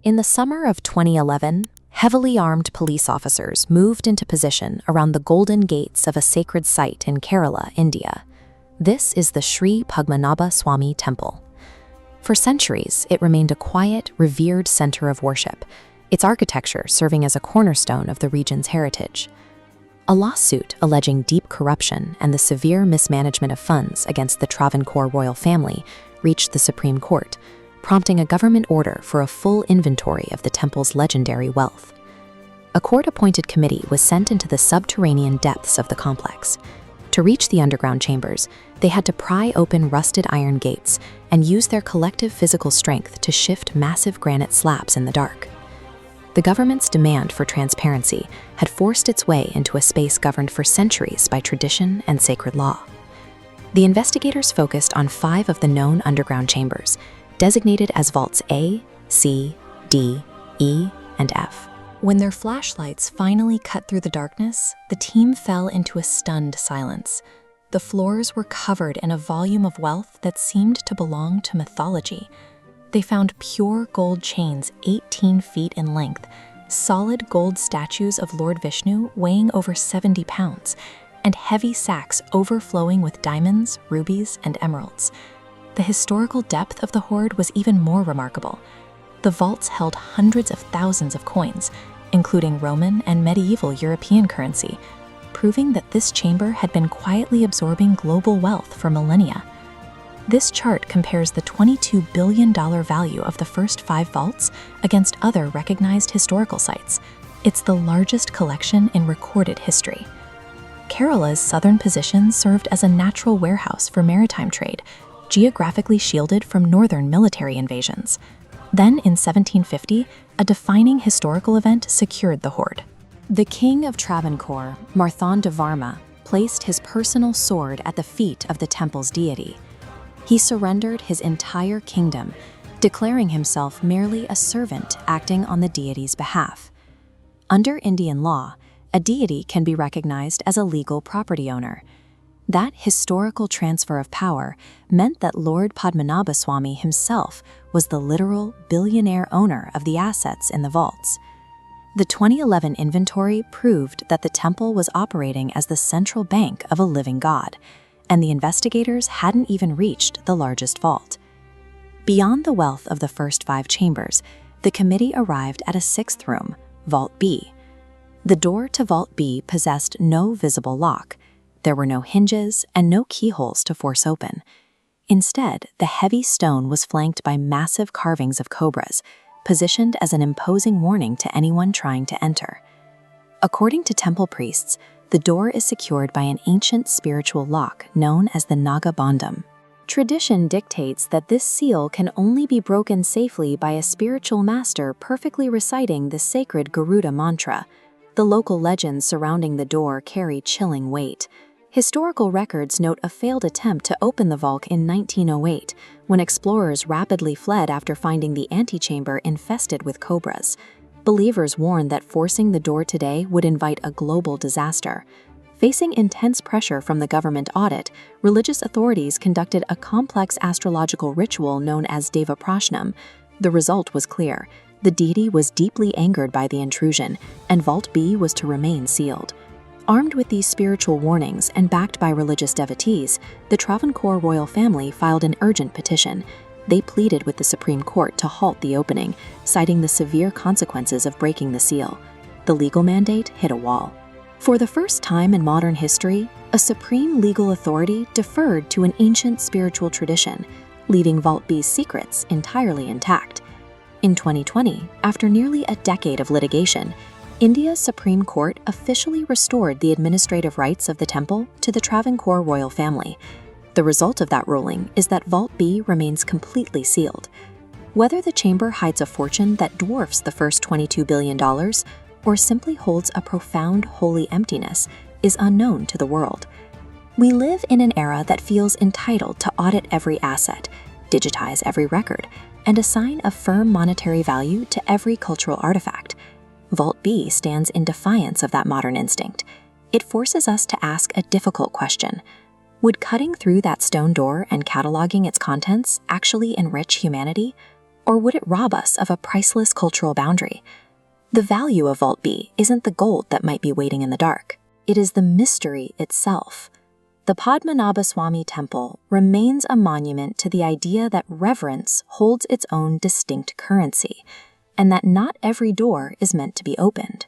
In the summer of 2011, heavily armed police officers moved into position around the golden gates of a sacred site in Kerala, India. This is the Sri Padmanabhaswamy Temple. For centuries, it remained a quiet, revered center of worship, its architecture serving as a cornerstone of the region's heritage. A lawsuit alleging deep corruption and the severe mismanagement of funds against the Travancore royal family reached the Supreme Court, prompting a government order for a full inventory of the temple's legendary wealth. A court-appointed committee was sent into the subterranean depths of the complex. To reach the underground chambers, they had to pry open rusted iron gates and use their collective physical strength to shift massive granite slabs in the dark. The government's demand for transparency had forced its way into a space governed for centuries by tradition and sacred law. The investigators focused on 5 of the known underground chambers, designated as vaults A, C, D, E, and F. When their flashlights finally cut through the darkness, the team fell into a stunned silence. The floors were covered in a volume of wealth that seemed to belong to mythology. They found pure gold chains 18 feet in length, solid gold statues of Lord Vishnu weighing over 70 pounds, and heavy sacks overflowing with diamonds, rubies, and emeralds. The historical depth of the hoard was even more remarkable. The vaults held hundreds of thousands of coins, including Roman and medieval European currency, proving that this chamber had been quietly absorbing global wealth for millennia. This chart compares the $22 billion value of the first 5 vaults against other recognized historical sites. It's the largest collection in recorded history. Kerala's southern position served as a natural warehouse for maritime trade, geographically shielded from northern military invasions. Then, in 1750, a defining historical event secured the hoard. The king of Travancore, Marthandavarma, placed his personal sword at the feet of the temple's deity. He surrendered his entire kingdom, declaring himself merely a servant acting on the deity's behalf. Under Indian law, a deity can be recognized as a legal property owner. That historical transfer of power meant that Lord Padmanabhaswamy himself was the literal billionaire owner of the assets in the vaults. The 2011 inventory proved that the temple was operating as the central bank of a living god, and the investigators hadn't even reached the largest vault. Beyond the wealth of the first 5 chambers, the committee arrived at a 6th room, Vault B. The door to Vault B possessed no visible lock. There were no hinges and no keyholes to force open. Instead, the heavy stone was flanked by massive carvings of cobras, positioned as an imposing warning to anyone trying to enter. According to temple priests, the door is secured by an ancient spiritual lock known as the Naga Bandham. Tradition dictates that this seal can only be broken safely by a spiritual master perfectly reciting the sacred Garuda mantra. The local legends surrounding the door carry chilling weight. Historical records note a failed attempt to open the vault in 1908, when explorers rapidly fled after finding the antechamber infested with cobras. Believers warn that forcing the door today would invite a global disaster. Facing intense pressure from the government audit, religious authorities conducted a complex astrological ritual known as Deva Prashnam. The result was clear. The deity was deeply angered by the intrusion, and Vault B was to remain sealed. Armed with these spiritual warnings and backed by religious devotees, the Travancore royal family filed an urgent petition. They pleaded with the Supreme Court to halt the opening, citing the severe consequences of breaking the seal. The legal mandate hit a wall. For the first time in modern history, a supreme legal authority deferred to an ancient spiritual tradition, leaving Vault B's secrets entirely intact. In 2020, after nearly a decade of litigation, India's Supreme Court officially restored the administrative rights of the temple to the Travancore royal family. The result of that ruling is that Vault B remains completely sealed. Whether the chamber hides a fortune that dwarfs the first $22 billion or simply holds a profound holy emptiness is unknown to the world. We live in an era that feels entitled to audit every asset, digitize every record, and assign a firm monetary value to every cultural artifact. Vault B stands in defiance of that modern instinct. It forces us to ask a difficult question. Would cutting through that stone door and cataloging its contents actually enrich humanity? Or would it rob us of a priceless cultural boundary? The value of Vault B isn't the gold that might be waiting in the dark. It is the mystery itself. The Padmanabhaswamy Temple remains a monument to the idea that reverence holds its own distinct currency, and that not every door is meant to be opened.